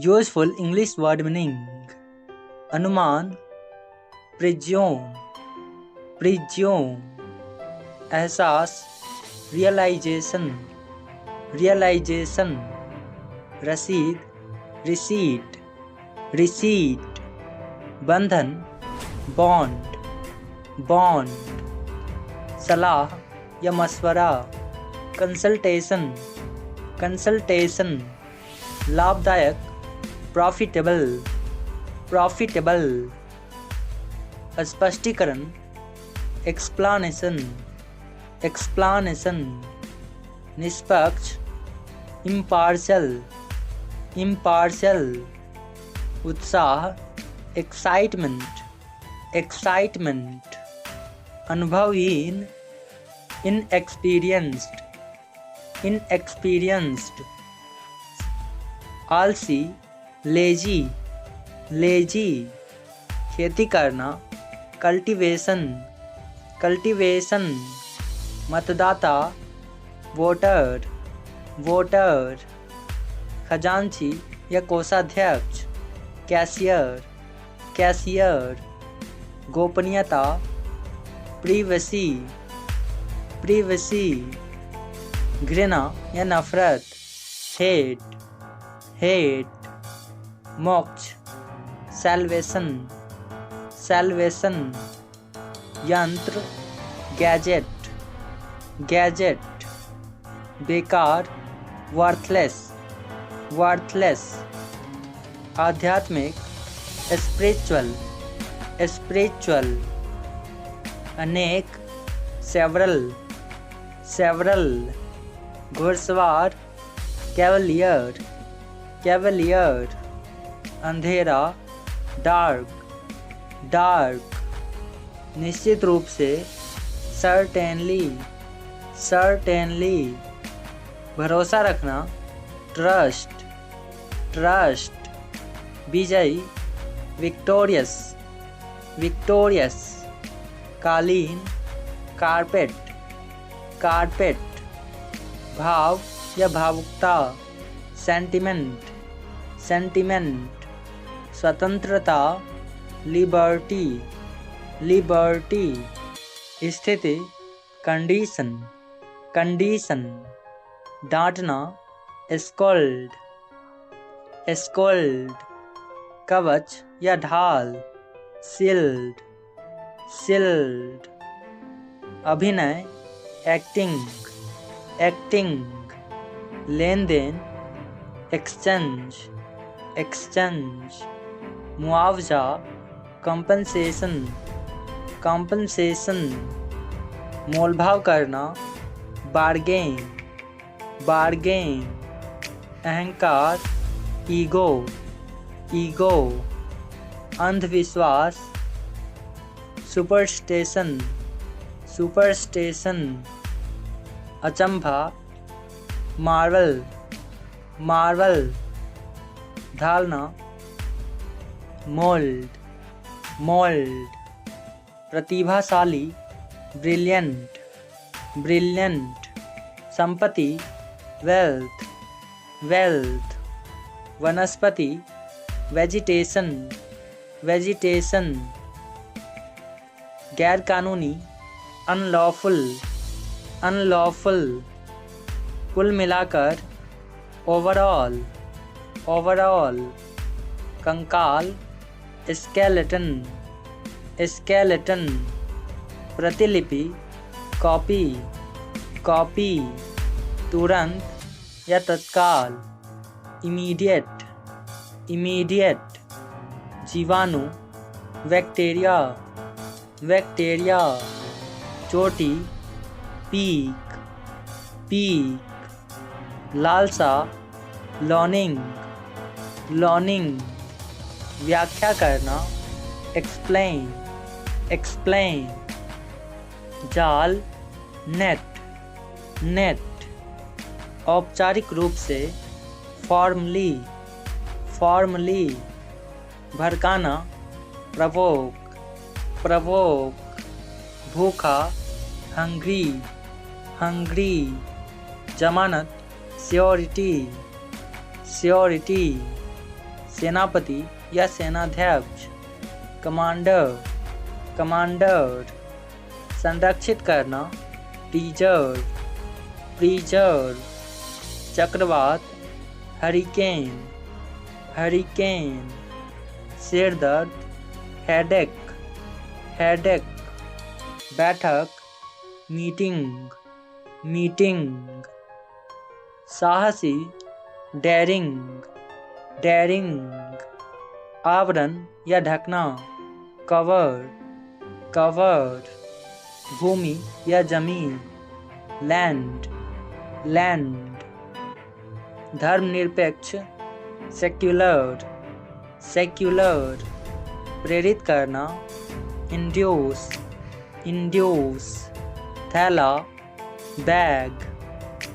Useful English word meaning अनुमान, presume, presume, एहसास, realisation, realisation, रसीद, रिसीट, रिसीट, बंधन, बॉन्ड, बॉन्ड, सलाह या मशवरा, कंसल्टेशन, कंसल्टेशन, लाभदायक, प्रॉफिटेबल, प्रॉफिटेबल, स्पष्टीकरण, एक्सप्लानेशन, एक्सप्लानेशन, निष्पक्ष, इम्पार्शल, इम्पार्शल, उत्साह, एक्साइटमेंट, एक्साइटमेंट, अनुभवहीन, इनएक्सपीरियंस्ड, इनएक्सपीरियंस्ड, आलसी, लेजी, लेजी, खेती करना, कल्टीवेशन, कल्टीवेशन, मतदाता, वोटर, वोटर, खजांची या कोषाध्यक्ष, कैशियर, कैशियर, गोपनीयता, प्रीवेसी, प्रीवेसी, घृणा या नफरत, हेट, हेट, मोक्ष, सैल्वेशन, सैल्वेशन, यंत्र, गैजेट, गैजेट, बेकार, वर्थलेस, वर्थलेस, आध्यात्मिक, स्पिरिचुअल, स्पिरिचुअल, अनेक, सेवरल, सेवरल, घुड़सवार, कैवलियर, कैवलियर, अंधेरा, डार्क, डार्क, निश्चित रूप से, सर्टेनली, सर्टेनली, भरोसा रखना, ट्रस्ट, ट्रस्ट, विजयी, विक्टोरियस, विक्टोरियस, कालीन, कारपेट, कारपेट, भाव या भावुकता, सेंटिमेंट, सेंटिमेंट, स्वतंत्रता, लिबर्टी, लिबर्टी, स्थिति, कंडीशन, कंडीशन, डांटना, स्कोल्ड, स्कोल्ड, कवच या ढाल, शील्ड, शील्ड, अभिनय, एक्टिंग, एक्टिंग, लेन देन, एक्सचेंज, एक्सचेंज, मुआवजा, कंपनसेशन, कंपनसेशन, मोलभाव करना, बार्गेन, बार्गेन, अहंकार, ईगो, ईगो, अंधविश्वास, सुपरस्टिशन, सुपरस्टिशन, अचंभा, मार्वल, मार्वल, ढालना, मोल्ड, मोल्ड, प्रतिभाशाली, ब्रिलियंट, ब्रिलियंट, संपत्ति, वेल्थ, वेल्थ, वनस्पति, वेजिटेशन, वेजिटेशन, गैरकानूनी, अनलॉफुल, अनलॉफुल, कुल मिलाकर, ओवरऑल, ओवरऑल, कंकाल, स्केलेटन, स्केलेटन, प्रतिलिपि, कॉपी, कॉपी, तुरंत या तत्काल, इमीडिएट, इमीडिएट, जीवाणु, बैक्टीरिया, बैक्टीरिया, चोटी, पीक, पीक, लालसा, लॉनिंग, लॉनिंग, व्याख्या करना, एक्सप्लेन, एक्सप्लेन, जाल, नेट, नेट, औपचारिक रूप से, फॉर्मली, फॉर्मली, भड़काना, प्रवोक, प्रवोक, भूखा, हंग्री, हंग्री, जमानत, श्योरिटी, श्योरिटी, सेनापति या सेनाध्यक्ष, कमांडर, कमांडर। संरक्षित करना, प्रीजर्व, प्रीजर्व। चक्रवात, हरिकेन, हरिकेन। सिर दर्द, हेडेक, हेडेक। बैठक, मीटिंग, मीटिंग। साहसी, डेयरिंग, डेयरिंग। आवरण या ढकना, कवर, कवर। भूमि या जमीन, लैंड, लैंड। धर्मनिरपेक्ष, सेक्युलर, सेक्युलर। प्रेरित करना, इंड्यूस, इंड्यूस। थैला, बैग,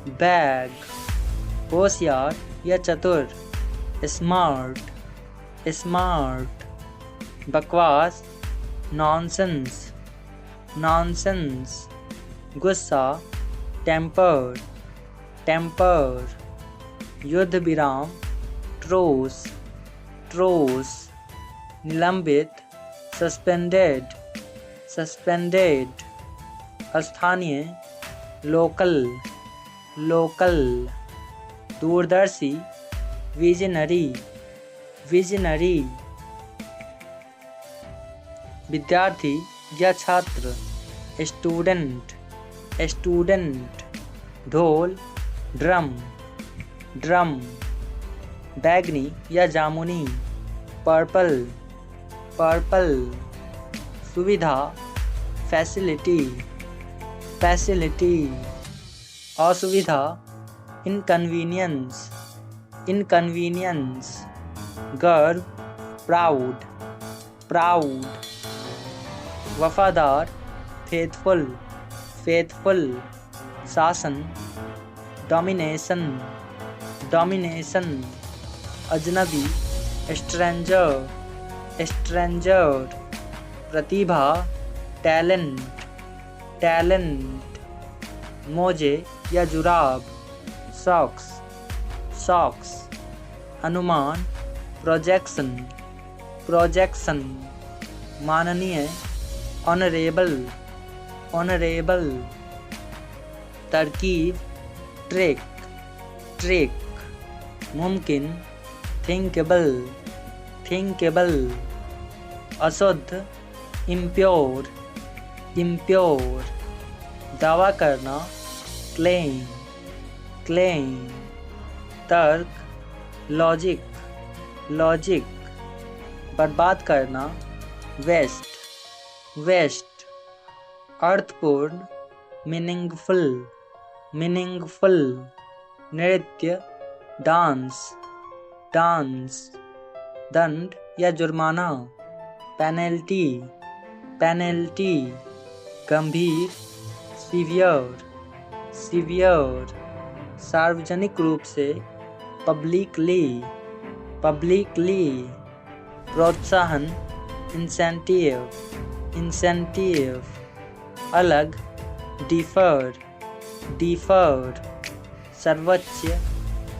बैग। होशियार या चतुर, स्मार्ट, स्मार्ट। बकवास, नॉनसेंस, नॉनसेंस। गुस्सा, टेम्पर, टेम्पर। युद्ध विराम, ट्रूस, ट्रूस। निलंबित, सस्पेंडेड, सस्पेंडेड। स्थानीय, लोकल, लोकल। दूरदर्शी, विजनरी, विजनरी। विद्यार्थी या छात्र, स्टूडेंट, स्टूडेंट। ढोल, ड्रम, ड्रम। बैगनी या जामुनी, पर्पल, पर्पल। सुविधा, फैसिलिटी, फैसिलिटी। असुविधा, इनकन्वीनियंस, इनकन्वीनियंस। गर्व, प्राउड, प्राउड। वफादार, फेथफुल, फेथफुल। शासन, डोमिनेशन, डोमिनेशन। अजनबी, स्ट्रेंजर, स्ट्रेंजर। प्रतिभा, टैलेंट, टैलेंट। मोजे या जुराब, सॉक्स, सॉक्स। अनुमान, प्रोजेक्शन, प्रोजेक्शन। माननीय, ऑनरेबल, ऑनरेबल। तरकीब, ट्रिक, ट्रिक। मुमकिन, थिंकेबल, थिंकेबल। अशुद्ध, इम्प्योर, इम्प्योर। दावा करना, क्लेम, क्लेम। तर्क, लॉजिक, लॉजिक। बर्बाद करना, वेस्ट, वेस्ट। अर्थपूर्ण, मीनिंगफुल, मीनिंगफुल। नृत्य, डांस, डांस। दंड या जुर्माना, पेनल्टी, पेनल्टी। गंभीर, सीवियर, सीवियर। सार्वजनिक रूप से, पब्लिकली, पब्लिकली। प्रोत्साहन, इंसेंटिव, इंसेंटिव। अलग, डिफर, डिफर। सर्वोच्च,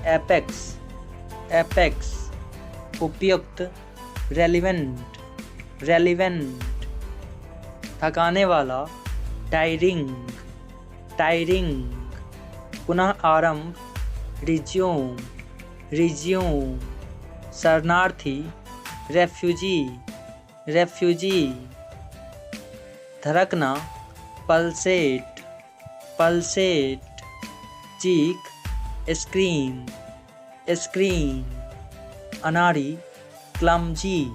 एपेक्स, एपेक्स। उपयुक्त, रेलिवेंट, रेलिवेंट। थकाने वाला, टायरिंग, टायरिंग। पुनः आरंभ, रिज्यूम, रिज्यूम। शरणार्थी, रेफ्यूजी, रेफ्यूजी। धड़कना, पल्सेट, पल्सेट। चीख, स्क्रीम, स्क्रीम। अनाड़ी, क्लमजी,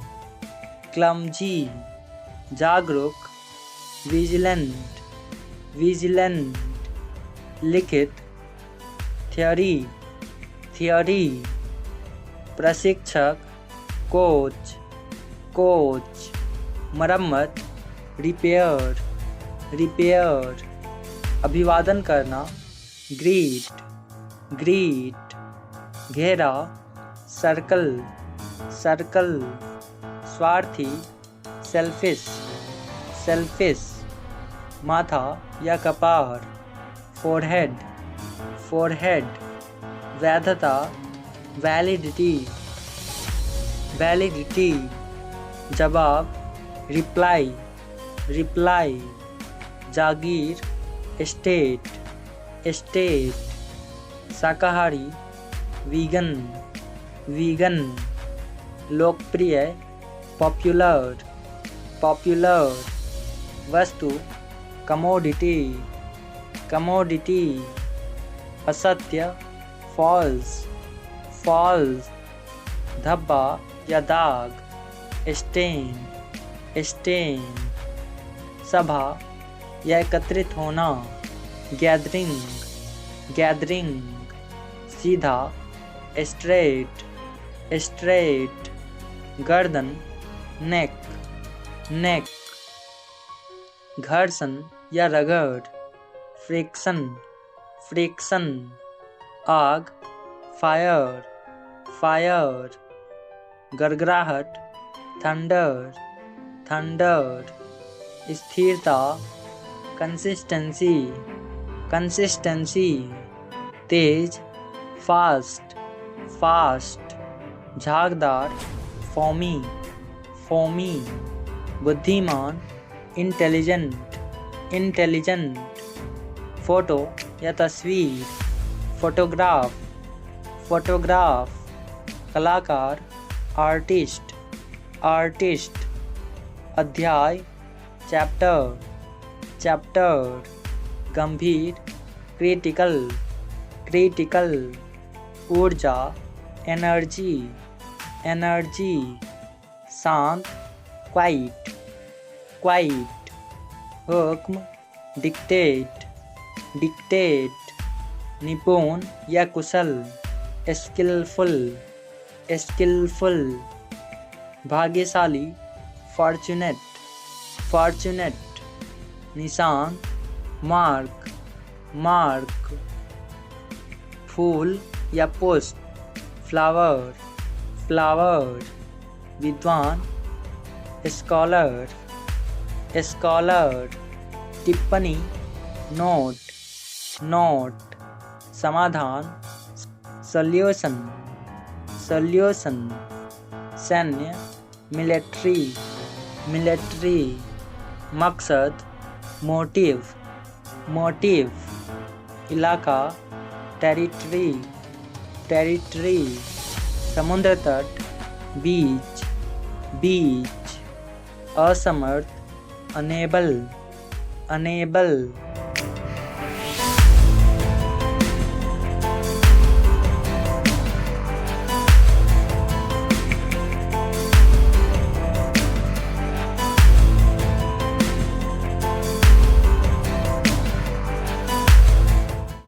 क्लमजी। जागरूक, विजिलेंट, विजिलेंट। लिखित, थियोरी, थियोरी। प्रशिक्षक, कोच, कोच। मरम्मत, रिपेयर, रिपेयर। अभिवादन करना, ग्रीट, ग्रीट। घेरा, सर्कल, सर्कल। स्वार्थी, सेल्फिश, सेल्फिश। माथा या कपार, फोरहेड, फोरहेड। वैधता, वैलिडिटी, वैलिडिटी जवाब, रिप्लाई, रिप्लाई। जागीर, स्टेट, स्टेट। शाकाहारी, वीगन, वीगन। लोकप्रिय, पॉपुलर, पॉपुलर। वस्तु, कमोडिटी, कमोडिटी। असत्य, फॉल्स, फॉल्स। धब्बा या दाग, स्टेन, स्टेन। सभा या एकत्रित होना, गैदरिंग, गैदरिंग। सीधा, स्ट्रेट, स्ट्रेट। गर्दन, नेक, नेक। घर्षण या रगड़, फ्रिक्शन, फ्रिक्शन। आग, फायर, फायर। गड़गड़ाहट, थंडर, थंडर। स्थिरता, कंसिस्टेंसी, कंसिस्टेंसी। तेज, फास्ट, फास्ट। झागदार, फोमी, फोमी। बुद्धिमान, इंटेलिजेंट, इंटेलिजेंट। फोटो या तस्वीर, फोटोग्राफ, फोटोग्राफ। कलाकार, आर्टिस्ट, आर्टिस्ट। अध्याय, चैप्टर, चैप्टर। गंभीर, क्रिटिकल, क्रिटिकल। ऊर्जा, एनर्जी, एनर्जी। शांत, क्वाइट, क्वाइट। हुक्म, डिक्टेट, डिक्टेट। निपुण या कुशल, स्किलफुल, स्किलफुल। भाग्यशाली, फॉर्चुनेट, फॉर्चुनेट। निशान, मार्क, मार्क। फूल या पुष्प, फ्लावर, फ्लावर। विद्वान, स्कॉलर, स्कॉलर। टिप्पणी, नोट, नोट। समाधान, सॉल्यूशन, सॉल्यूशन। सैन्य, मिलिट्री, मिलिट्री। मकसद, मोटिव, मोटिव। इलाका, टेरिटरी, टेरिटरी। समुद्र तट, बीच, बीच। असमर्थ, अनेबल, अनेबल।